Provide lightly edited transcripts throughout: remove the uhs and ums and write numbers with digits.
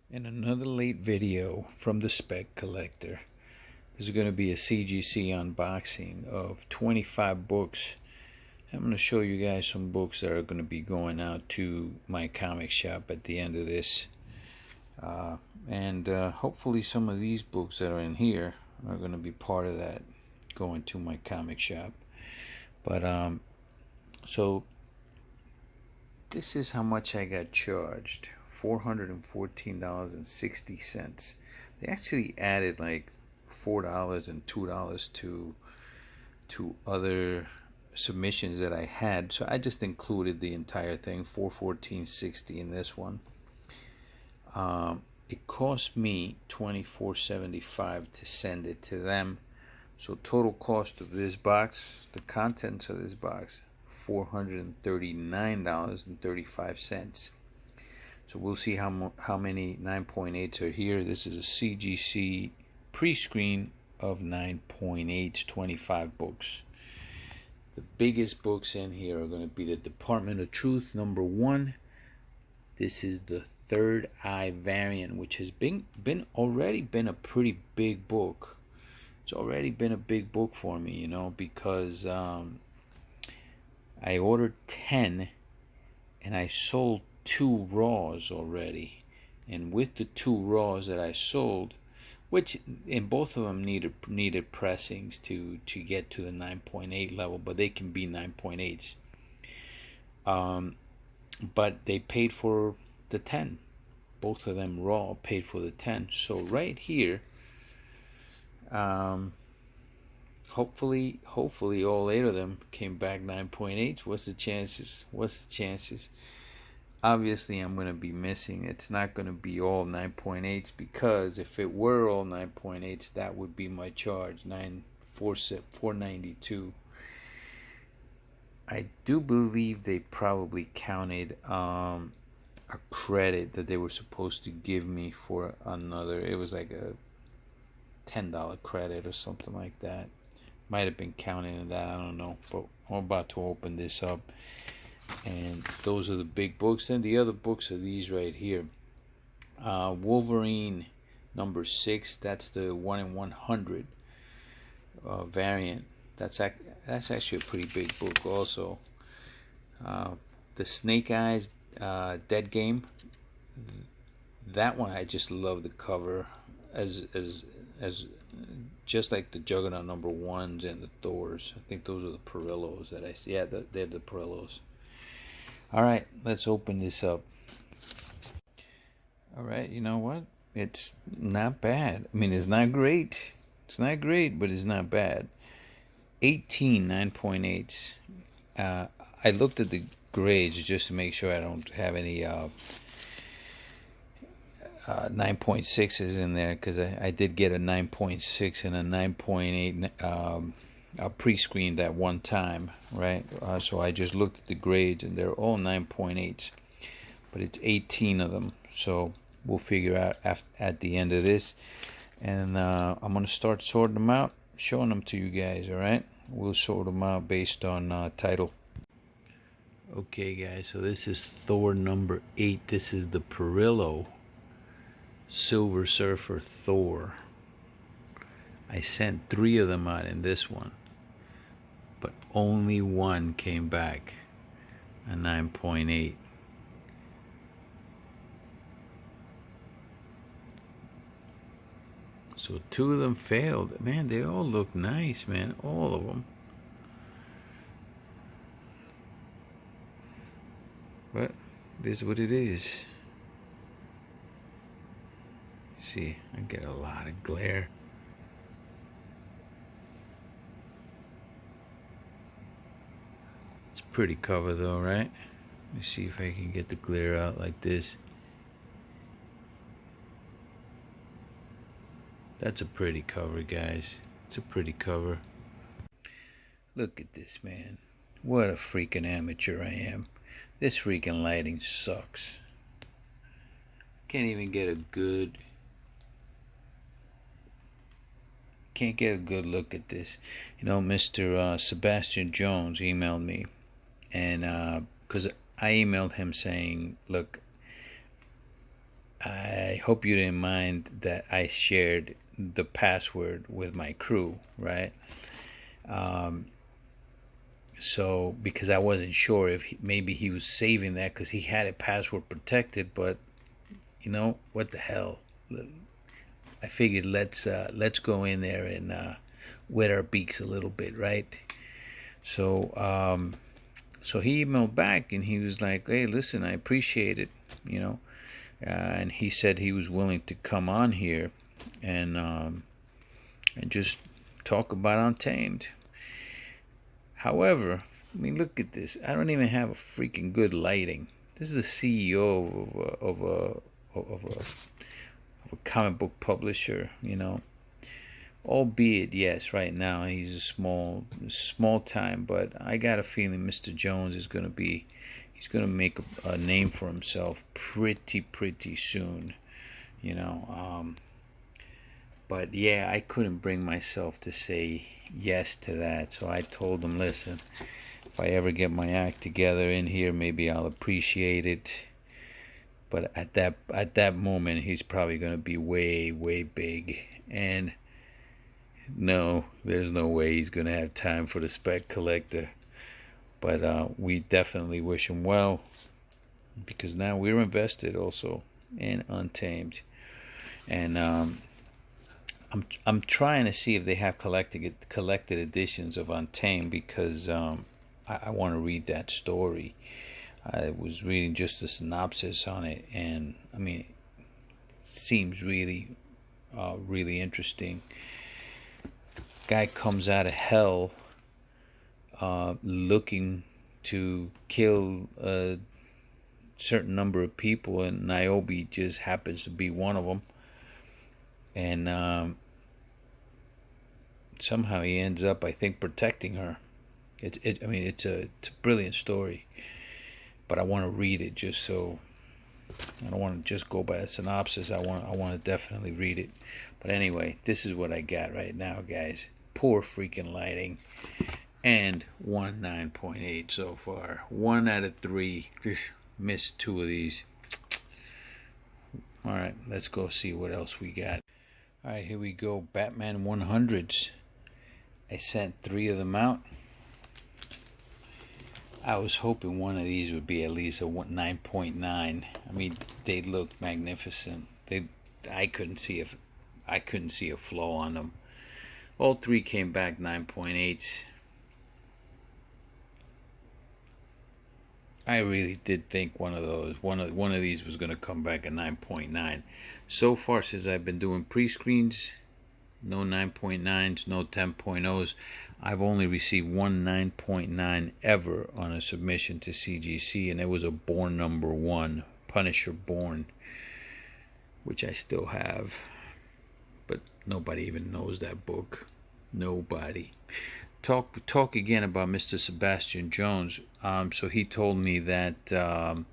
In another late video from the Spec Collector, this is going to be a CGC unboxing of 25 books. I'm going to show you guys some books that are going to be going out to my comic shop at the end of this. And hopefully some of these books that are in here are going to be part of that going to my comic shop. But so this is how much I got charged. $414.60. They actually added like $4 and $2 to other submissions that I had, so I just included the entire thing, $414.60 in this one. It cost me $24.75 to send it to them, so total cost of this box, the contents of this box, $439.35. So we'll see how many 9.8s are here. This is a CGC pre-screen of 9.8, 25 books. The biggest books in here are going to be the Department of Truth #1. This is the Third Eye variant, which has already been a pretty big book. It's already been a big book for me, you know, because I ordered 10 and I sold 2 raws already, and with the 2 raws that I sold, which in both of them needed pressings to get to the 9.8 level, but they can be 9.8s. But they paid for the 10. Both of them raw paid for the 10. So right here, hopefully all 8 of them came back 9.8s. What's the chances? Obviously I'm going to be missing. It's not going to be all 9.8s, because if it were all 9.8s, that would be my charge, $492. I do believe they probably counted a credit that they were supposed to give me for another. It was like a $10 credit or something like that. Might have been counting in that, I don't know. But I'm about to open this up, and those are the big books. And the other books are these right here. Wolverine #6. That's the 1 in 100 variant. That's actually a pretty big book also. The Snake Eyes Dead Game. That one, I just love the cover, as just like the Juggernaut #1s and the Thors. I think those are the Perillos that I see. Yeah, they're the Perillos. Alright, let's open this up. Alright, you know what? It's not bad. I mean, it's not great. It's not great, but it's not bad. 18 9.8s. I looked at the grades just to make sure I don't have any 9.6s in there, because I did get a 9.6 and a 9.8 pre-screened at one time, right? So I just looked at the grades, and they're all 9.8s, but it's 18 of them. So we'll figure out at the end of this, and I'm gonna start sorting them out, showing them to you guys. All right, we'll sort them out based on title. Okay guys, so this is Thor #8. This is the Perillo Silver Surfer Thor. I sent 3 of them out in this one, but only one came back a 9.8. So 2 of them failed. Man, they all look nice, man, all of them. But it is what it is. See, I get a lot of glare. It's pretty cover though, right? Let me see if I can get the glare out like this. That's a pretty cover, guys. It's a pretty cover. Look at this, man. What a freaking amateur I am. This freaking lighting sucks. Can't even get a good... Can't get a good look at this. You know, Mr. Sebastian Jones emailed me, and because I emailed him saying, look, I hope you didn't mind that I shared the password with my crew, right? So because I wasn't sure if maybe he was saving that because he had it password protected, but you know what the hell? I figured let's go in there and wet our beaks a little bit, right? So so he emailed back and he was like, "Hey, listen, I appreciate it, you know," and he said he was willing to come on here and just talk about Untamed. However, I mean, look at this. I don't even have a freaking good lighting. This is the CEO of a comic book publisher, you know. Albeit, yes, right now he's a small time, but I got a feeling Mr. Jones is he's gonna make a name for himself pretty soon, you know. But yeah, I couldn't bring myself to say yes to that, so I told him, listen, if I ever get my act together in here, maybe I'll appreciate it. But at that moment, he's probably gonna be way big, and no, there's no way he's gonna have time for the spec collector. But we definitely wish him well, because now we're invested also in Untamed, and I'm trying to see if they have collected editions of Untamed, because I want to read that story. I was reading just the synopsis on it, and I mean, it seems really interesting. Guy comes out of hell looking to kill a certain number of people, and Niobe just happens to be one of them. And somehow he ends up, I think, protecting her. I mean, it's a brilliant story, but I want to read it just so. I don't want to just go by the synopsis. I want to definitely read it. But anyway, this is what I got right now, guys. Poor freaking lighting, and 9.8 so far. 1 out of 3. Just missed 2 of these. All right, let's go see what else we got. All right, here we go. Batman 100s. I sent 3 of them out. I was hoping one of these would be at least a 9.9. I mean, they looked magnificent. I couldn't see a flaw on them. All 3 came back 9.8s. I really did think one of these was going to come back a 9.9. So far, since I've been doing pre-screens, no 9.9s, no 10.0s. I've only received one 9.9 ever on a submission to CGC, and it was a Born #1, Punisher Born, which I still have, but nobody even knows that book. Nobody. Talk again about Mr. Sebastian Jones. So he told me that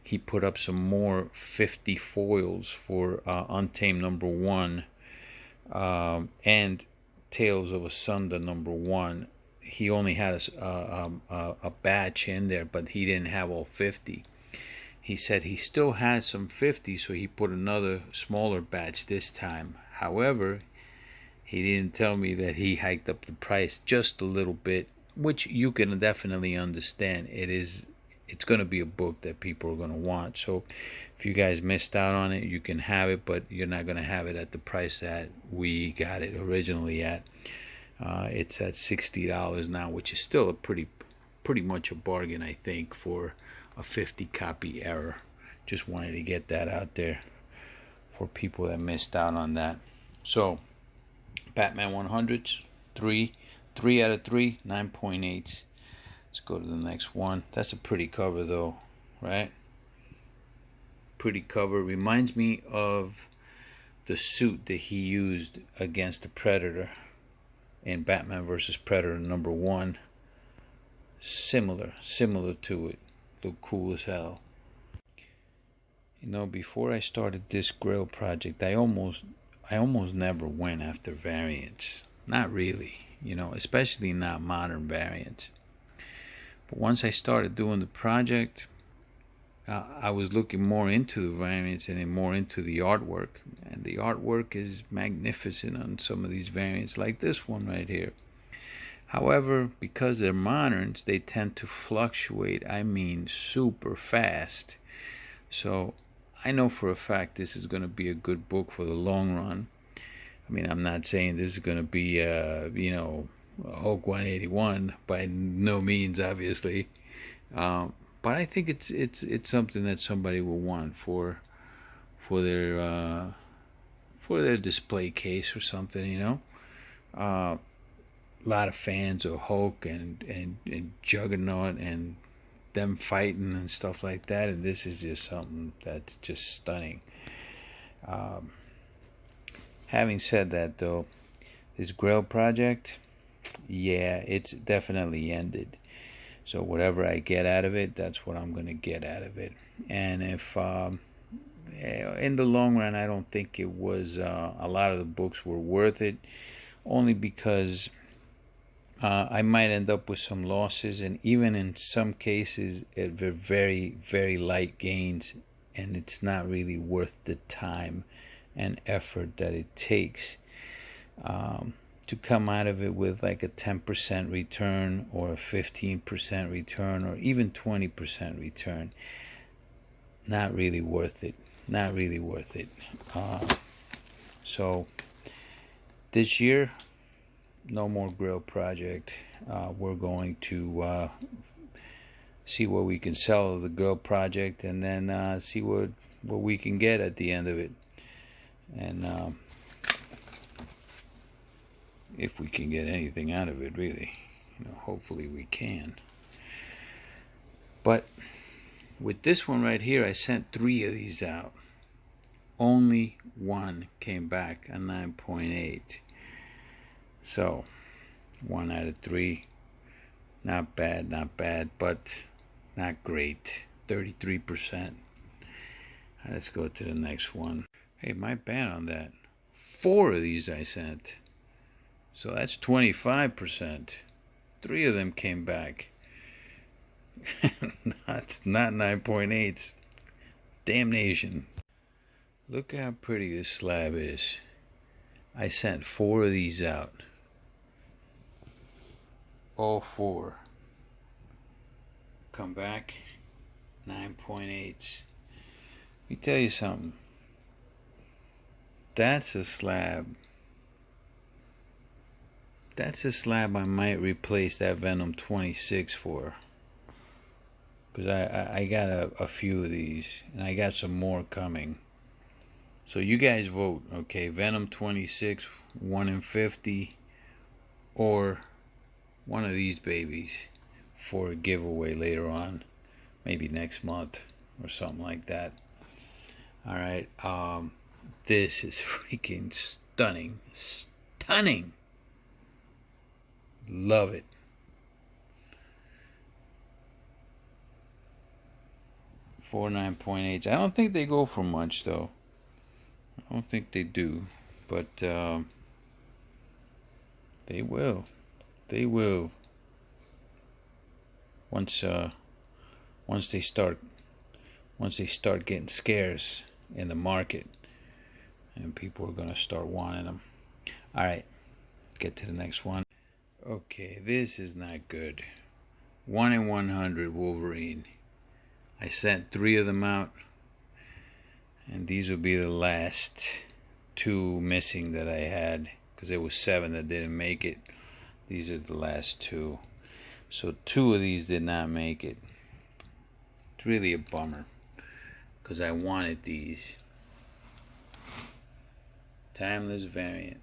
he put up some more 50 foils for Untamed #1 and Tales of Asunder #1. He only had a batch in there, but he didn't have all 50. He said he still has some 50, so he put another smaller batch this time. However, he didn't tell me that he hiked up the price just a little bit, which you can definitely understand. It's going to be a book that people are going to want. So if you guys missed out on it, you can have it, but you're not going to have it at the price that we got it originally at. It's at $60 now, which is still a pretty much a bargain, I think, for a 50 copy error. Just wanted to get that out there for people that missed out on that. So Batman 100s, 3 out of 3, 9.8s. Let's go to the next one. That's a pretty cover though, right? Pretty cover. Reminds me of the suit that he used against the Predator in Batman vs. Predator #1. Similar to it. Look cool as hell. You know, before I started this grill project, I almost never went after variants. Not really, you know, especially not modern variants. But once I started doing the project, I was looking more into the variants and more into the artwork, and the artwork is magnificent on some of these variants, like this one right here. However, because they're moderns, they tend to fluctuate, I mean super fast. So I know for a fact this is going to be a good book for the long run. I mean, I'm not saying this is going to be, Hulk 181 by no means, obviously. But I think it's something that somebody will want for their display case or something. A lot of fans of Hulk and Juggernaut and them fighting and stuff like that, and this is just something that's just stunning. Having said that, though, this Grail project, yeah, it's definitely ended. So whatever I get out of it, that's what I'm going to get out of it. And if in the long run, I don't think it was a lot of the books were worth it, only because I might end up with some losses, and even in some cases, it were very, very light gains, and it's not really worth the time and effort that it takes to come out of it with like a 10% return or a 15% return or even 20% return. Not really worth it. Not really worth it. So this year, no more Grill project. We're going to see what we can sell of the Grill project, and then see what we can get at the end of it. And if we can get anything out of it, really, hopefully we can. But with this one right here, I sent 3 of these out. Only one came back, a 9.8. So 1 out of 3, not bad, but not great. 33%. Let's go to the next one. Hey, my bad on that. 4 of these I sent. So that's 25%. 3 of them came back. not 9.8s. Damnation. Look how pretty this slab is. I sent 4 of these out. All 4 come back 9.8s. Let me tell you something. That's a slab. That's a slab I might replace that Venom 26 for. Because I got a few of these, and I got some more coming. So you guys vote, okay? Venom 26, 1 in 50, or one of these babies for a giveaway later on, maybe next month or something like that. All right, this is freaking stunning. Love it. For 9.8s. I don't think they go for much though. I don't think they do, but they will. They will. Once they start getting scarce in the market, and people are gonna start wanting them. All right, get to the next one. Okay, this is not good. 1 in 100 Wolverine. I sent 3 of them out, and these will be the last 2 missing that I had, because there was 7 that didn't make it. These are the last 2. So 2 of these did not make it. It's really a bummer, because I wanted these. Timeless variant.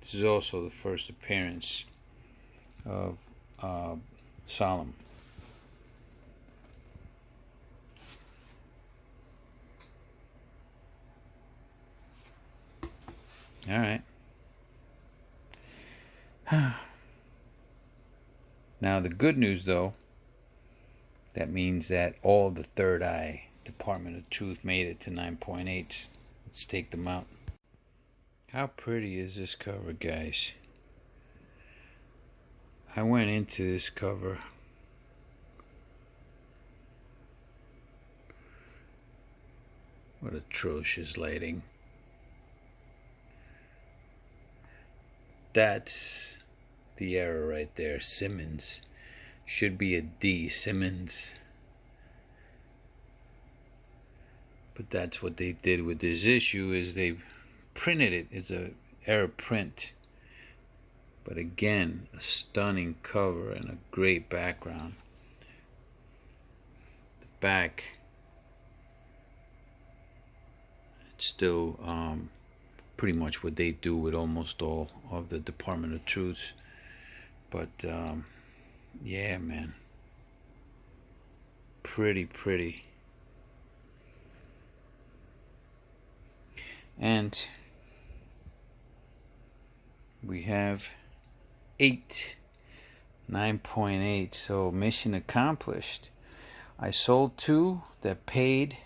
This is also the first appearance of Solemn. All right. Now the good news, though, that means that all the Third Eye Department of Truth made it to 9.8. Let's take them out. How pretty is this cover, guys? I went into this cover What atrocious lighting. That's the error right there. Simmons. Should be a D. Simmons. But that's what they did with this issue, is they printed it. It's a error print. But again, a stunning cover and a great background. The back, it's still pretty much what they do with almost all of the Department of Truths. But yeah, man, pretty. And we have 9.8, so mission accomplished. I sold 2 that paid.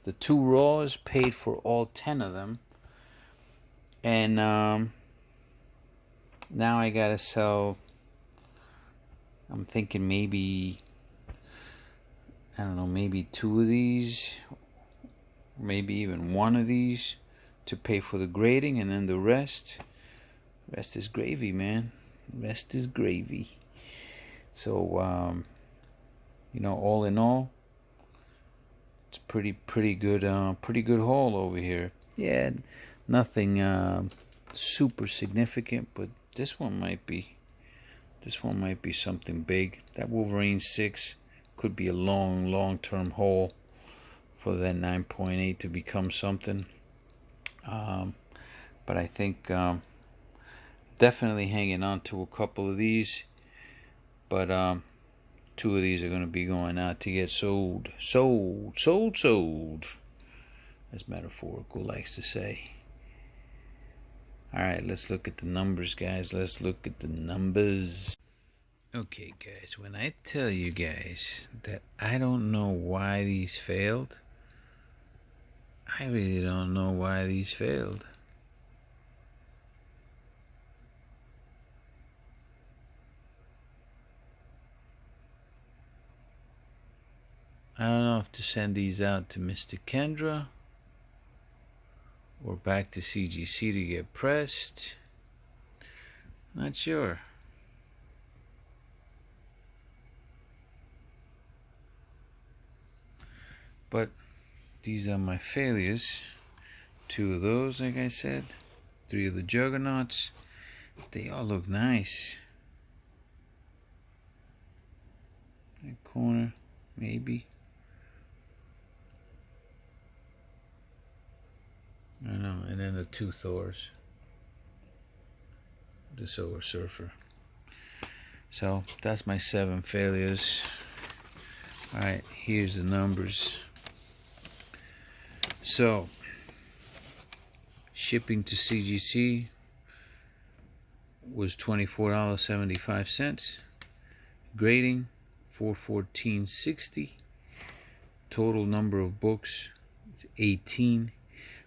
The 2 raws paid for all 10 of them. And now I gotta sell, I'm thinking maybe, I don't know, maybe 2 of these, maybe even 1 of these to pay for the grading, and then the rest is gravy, man. Rest is gravy. So you know, all in all, it's pretty good haul over here. Yeah, nothing super significant, but this one might be something big. That Wolverine 6 could be a long-term haul for that 9.8 to become something. But I think definitely hanging on to a couple of these, but 2 of these are going to be going out to get sold, as Metaphorical likes to say. Alright, let's look at the numbers, guys. Let's look at the numbers. Okay, guys, when I tell you guys that I don't know why these failed, I really don't know why these failed. I don't know if to send these out to Mr. Kendra or back to CGC to get pressed. Not sure. But these are my failures. 2 of those, like I said. 3 of the Juggernauts. They all look nice. That corner, maybe. I don't know. And then the 2 Thors. The Silver Surfer. So that's my 7 failures. Alright, here's the numbers. So, shipping to CGC was $24.75. Grading $414.60. Total number of books is 18.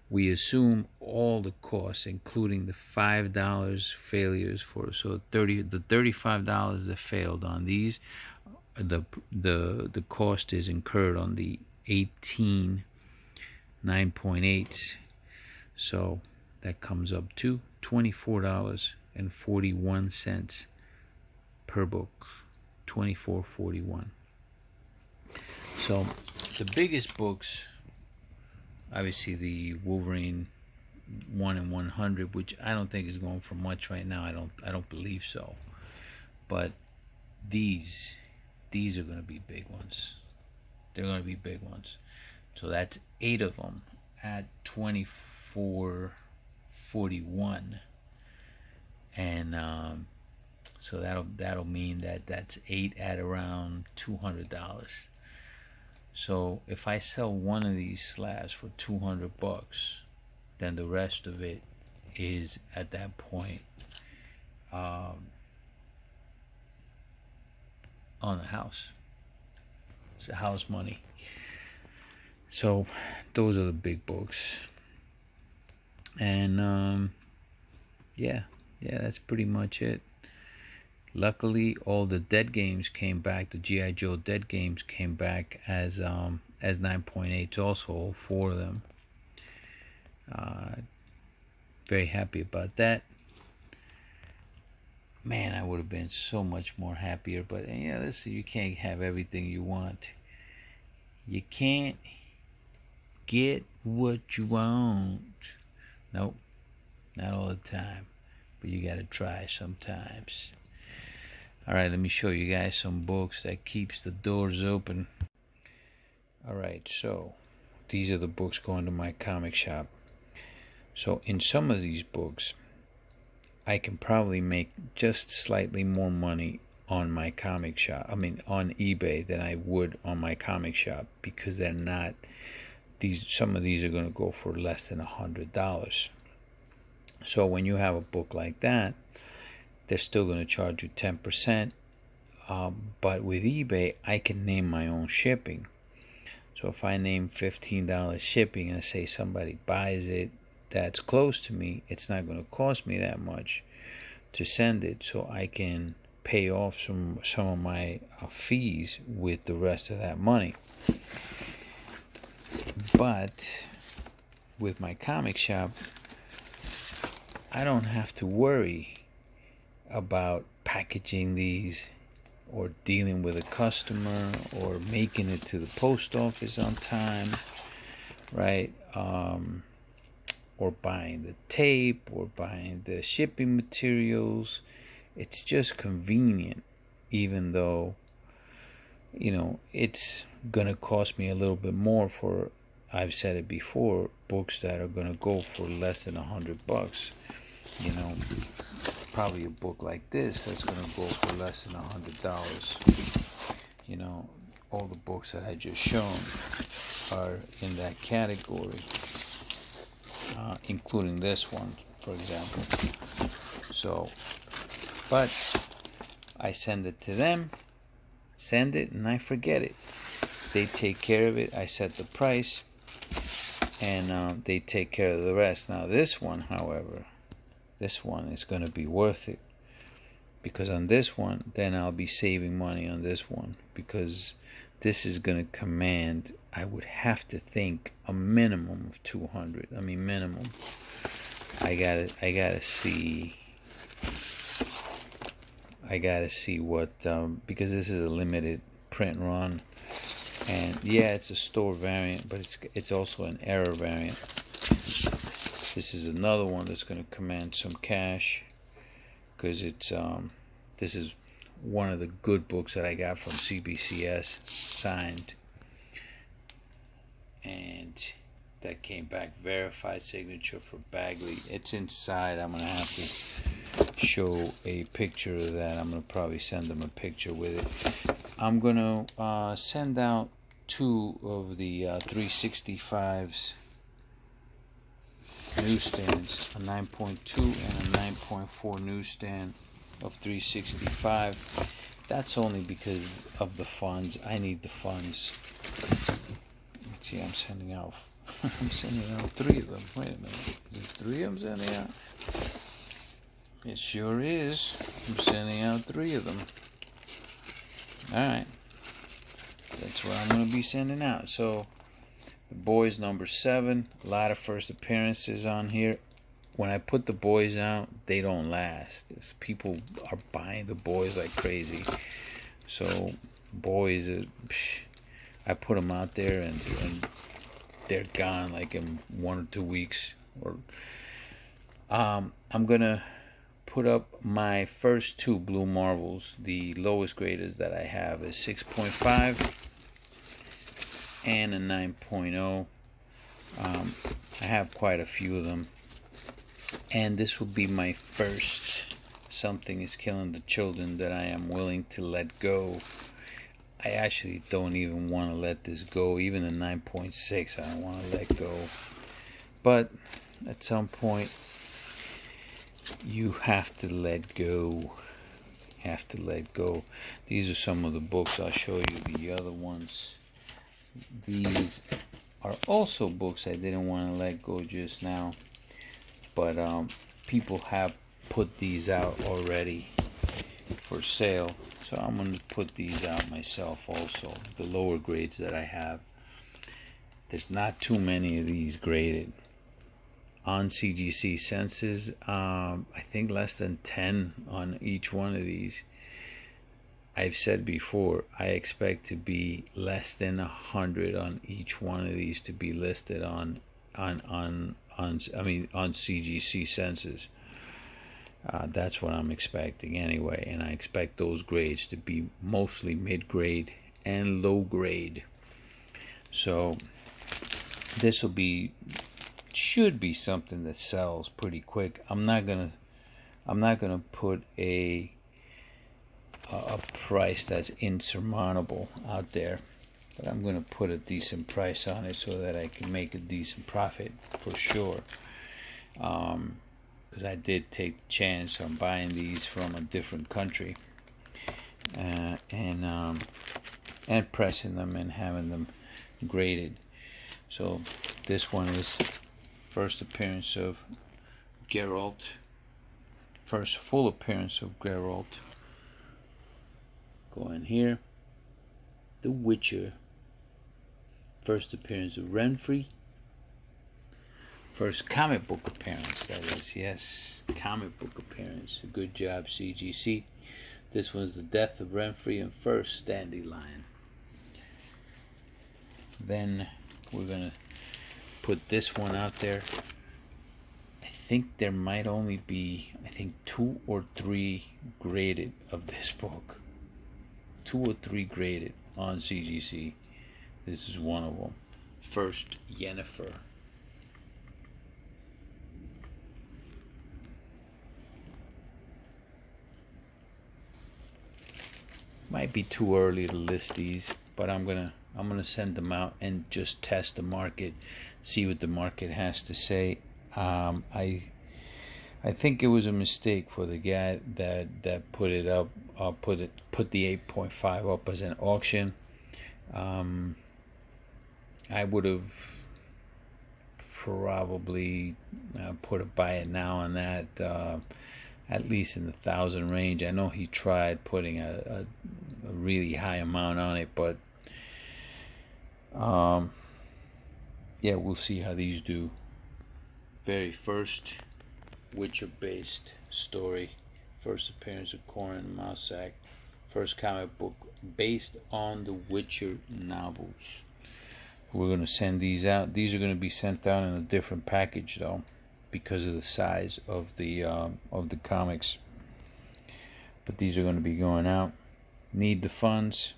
We assume all the costs, including the $5 failures for, so the $35 that failed on these, the cost is incurred on the 18 9.8s. So that comes up to $24.41 per book. $24.41. So the biggest books, obviously the Wolverine 1 in 100, which I don't think is going for much right now. I don't believe so. But these are going to be big ones. They're going to be big ones. So that's 8 of them at $24.41, and so that'll mean that that's 8 at around $200. So if I sell one of these slabs for $200, then the rest of it is at that point on the house. It's the house money. So those are the big books. And yeah, that's pretty much it. Luckily, all the dead games came back. The G.I. Joe dead games came back as 9.8s also, 4 of them. Very happy about that. Man, I would have been so much more happier, but yeah, listen, you can't have everything you want. You can't get what you want. Nope, not all the time, but you gotta try sometimes. Alright, let me show you guys some books that keeps the doors open. Alright, so these are the books going to my comic shop. So in some of these books, I can probably make just slightly more money on my comic shop, on eBay, than I would on my comic shop, because they're not some of these are going to go for less than $100. So when you have a book like that, they're still going to charge you 10%, but with eBay I can name my own shipping. So if I name $15 shipping and say somebody buys it that's close to me, it's not going to cost me that much to send it, so I can pay off some of my fees with the rest of that money. But with my comic shop, I don't have to worry about packaging these or dealing with a customer or making it to the post office on time, right? Or buying the tape or buying the shipping materials. It's just convenient, even though, you know, it's gonna cost me a little bit more for, I've said it before, books that are gonna go for less than $100. You know, probably a book like this that's gonna go for less than $100. You know, all the books that I just shown are in that category. Including this one, for example. So, but I send it to them, send it, and I forget it. They take care of it. I set the price, and they take care of the rest. Now this one, however, this one is going to be worth it, because on this one, then I'll be saving money on this one, because this is going to command, I would have to think, a minimum of 200. I mean, minimum. I gotta see what, because this is a limited print run, and yeah, it's a store variant, but it's also an error variant. This is another one that's going to command some cash, because it's this is one of the good books that I got from CBCS, signed, and that came back, verified signature for Bagley. It's inside. I'm gonna have to show a picture of that. I'm gonna probably send them a picture with it. I'm gonna send out 2 of the 365's newsstands, a 9.2 and a 9.4 newsstand of 365. That's only because of the funds. I need the funds. Let's see, I'm sending out 3 of them. Wait a minute, is it 3 I'm sending out? It sure is. I'm sending out 3 of them. Alright, that's what I'm going to be sending out. So the Boys number 7, a lot of first appearances on here. When I put the Boys out, they don't last. People are buying the Boys like crazy. So Boys, I put them out there and they're gone like in 1 or 2 weeks. Or I'm gonna put up my first 2 Blue Marvels. The lowest graded that I have is 6.5 and a 9.0. I have quite a few of them, and this will be my first Something is Killing the Children that I am willing to let go. I actually don't even want to let this go. Even the 9.6 I don't want to let go, but at some point you have to let go. Have to let go. These are some of the books. I'll show you the other ones. These are also books I didn't want to let go just now, but people have put these out already for sale, so I'm going to put these out myself also. The lower grades that I have, there's not too many of these graded. on CGC senses. I think less than 10 on each one of these. I've said before, I expect to be less than 100 on each one of these to be listed on CGC senses. That's what I'm expecting anyway, and I expect those grades to be mostly mid-grade and low-grade. So this should be something that sells pretty quick. I'm not gonna put a price that's insurmountable out there, but I'm gonna put a decent price on it so that I can make a decent profit for sure. Because I did take the chance on buying these from a different country and pressing them and having them graded. So this one is first appearance of Geralt, first full appearance of Geralt. Go in here. The Witcher, first appearance of Renfrey. First comic book appearance, that is. Yes, comic book appearance. Good job, CGC. This was the death of Renfrey and first Dandelion. Then we're gonna put this one out there. I think there might only be, 2 or 3 graded of this book. 2 or 3 graded on CGC. This is one of them. First Yennefer. Might be too early to list these, but I'm gonna send them out and just test the market, see what the market has to say. I think it was a mistake for the guy that put it up, put the 8.5 up as an auction. I would have probably put a buy it now on that. At least in the 1,000 range. I know he tried putting a really high amount on it, but yeah, we'll see how these do. Very first Witcher-based story, first appearance of Corin Mousak, first comic book based on the Witcher novels. We're going to send these out. These are going to be sent out in a different package though, because of the size of the comics. But these are going to be going out. Need the funds.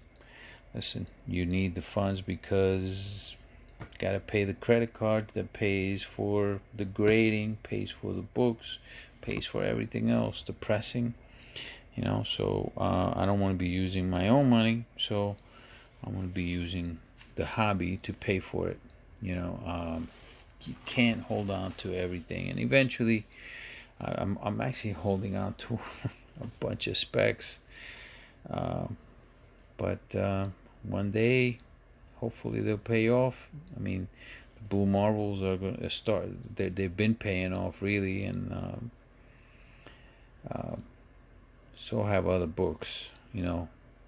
Listen, you need the funds because you got to pay the credit card that pays for the grading, pays for the books, pays for everything else, the pressing, so I don't want to be using my own money, so I'm going to be using the hobby to pay for it. You can't hold on to everything, and eventually I'm actually holding on to a bunch of specs, but one day hopefully they'll pay off. I mean, the Blue Marbles are going to start, they've been paying off really, and so have other books,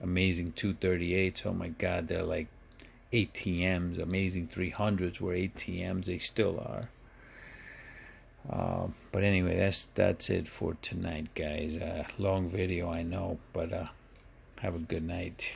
Amazing 238s. Oh my god, they're like ATMs. Amazing 300s were ATMs. They still are. But anyway, that's it for tonight, guys. Long video, I know, but have a good night.